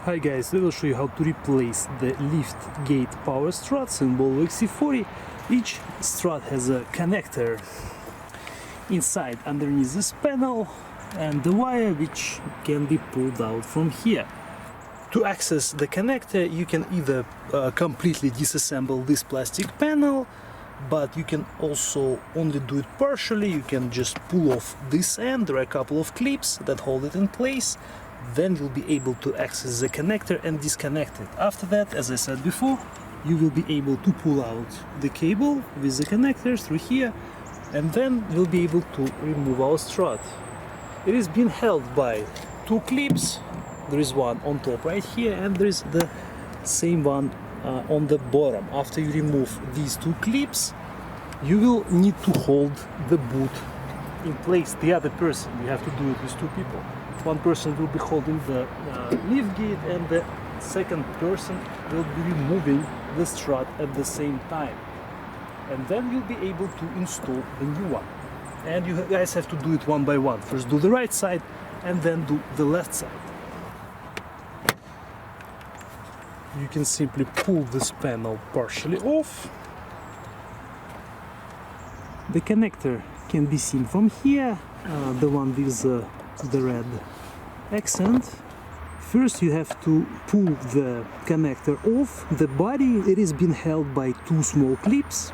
Hi guys, I will show you how to replace the liftgate power struts in Volvo XC40. Each strut has a connector inside underneath this panel and the wire which can be pulled out from here. To access the connector you can either completely disassemble this plastic panel, but you can also only do it partially. You can just pull off this end. There are a couple of clips that hold it in place. Then you'll be able to access the connector and disconnect it. After that, as I said before, you will be able to pull out the cable with the connectors through here, and then you'll be able to remove our strut. It is being held by two clips. There is one on top right here, and there is the same one on the bottom. After you remove these two clips, you will need to hold the boot in place. The other person, you have to do it with two people. One person will be holding the liftgate and the second person will be removing the strut at the same time. And then you'll be able to install the new one. And you guys have to do it one by one. First do the right side and then do the left side. You can simply pull this panel partially off. The connector can be seen from here, the one with the red accent. First you have to pull the connector off the body. It is being held by two small clips.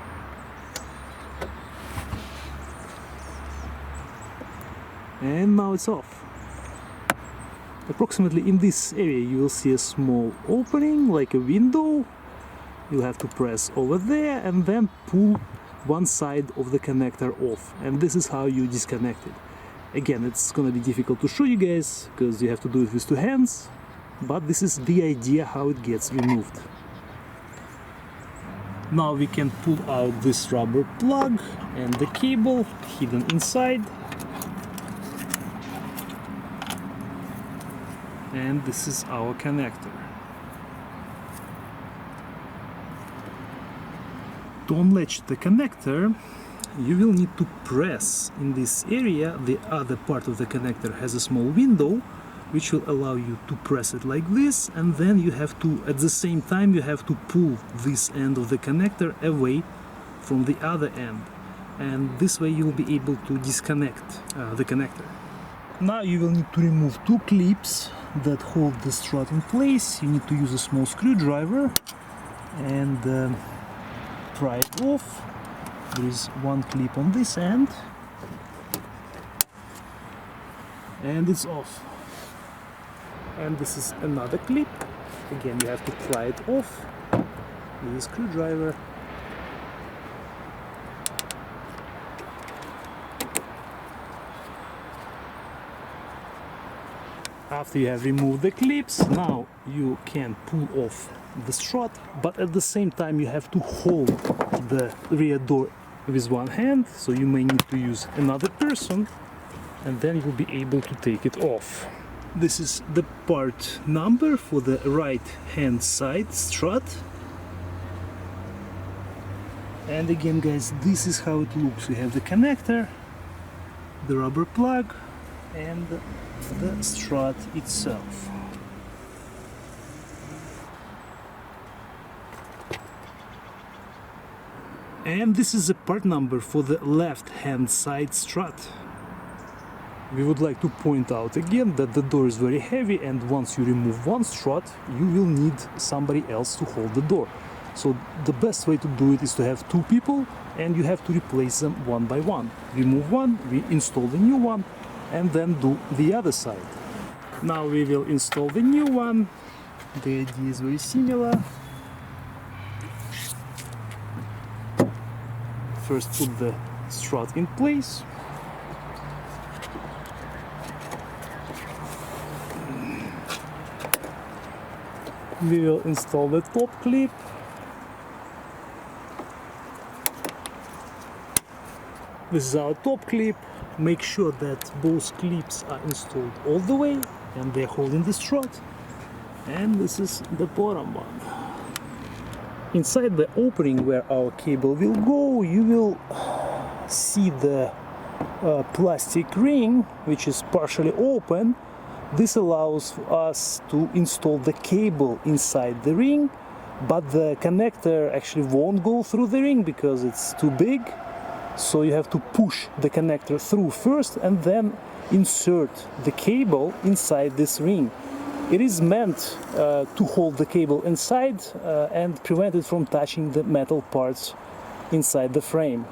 And now it's off. Approximately in this area you will see a small opening like a window. You have to press over there and then pull one side of the connector off, and this is how you disconnect it. Again, it's gonna be difficult to show you guys because you have to do it with two hands, but this is the idea how it gets removed. Now we can pull out this rubber plug and the cable hidden inside, and this is our connector. To unlatch the connector, you will need to press in this area. The other part of the connector has a small window which will allow you to press it like this, and then you have to, at the same time, you have to pull this end of the connector away from the other end, and this way you will be able to disconnect the connector. Now you will need to remove two clips that hold the strut in place. You need to use a small screwdriver and pry it off. There is one clip on this end and it's off, and this is another clip. Again, you have to pry it off with a screwdriver. After you have removed the clips, now you can pull off the strut, but at the same time you have to hold the rear door with one hand, so you may need to use another person, and then you'll be able to take it off. This is the part number for the right hand side strut. And again guys, this is how it looks. We have the connector, the rubber plug, and the strut itself. And this is the part number for the left hand side strut. We would like to point out again that the door is very heavy, and once you remove one strut you will need somebody else to hold the door. So the best way to do it is to have two people, and you have to replace them one by one. Remove one, install the new one, and then do the other side. Now we will install the new one. The idea is very similar. First put the strut in place. We will install the top clip. This is our top clip. Make sure that both clips are installed all the way and they're holding the strut. And this is the bottom one. Inside the opening where our cable will go, you will see the plastic ring which is partially open, This allows us to install the cable inside the ring, but the connector actually won't go through the ring because it's too big. So you have to push the connector through first and then insert the cable inside this ring. It is meant to hold the cable inside and prevent it from touching the metal parts inside the frame.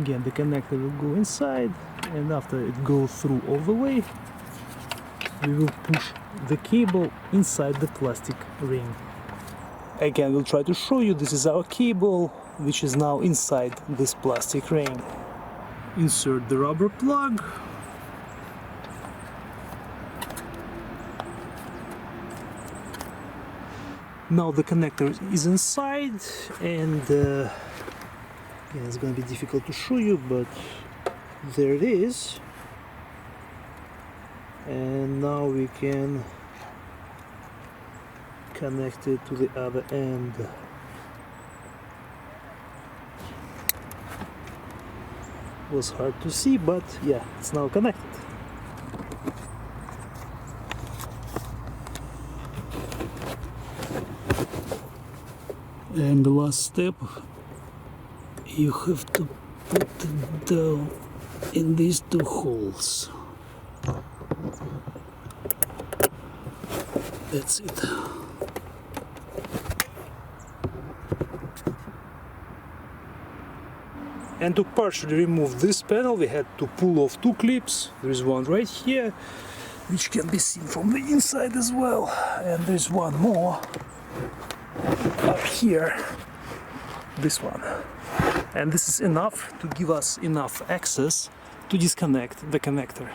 Again, the connector will go inside, and after it goes through all the way, we will push the cable inside the plastic ring. Again, we'll try to show you. This is our cable, which is now inside this plastic ring. Insert the rubber plug. Now the connector is inside, and yeah, it's going to be difficult to show you, but there it is. And now we can connect it to the other end. It was hard to see, but yeah, it's now connected. And the last step, you have to put it down in these two holes. That's it. And to partially remove this panel, we had to pull off two clips. There is one right here, which can be seen from the inside as well. And there's one more up here, this one. And this is enough to give us enough access to disconnect the connector.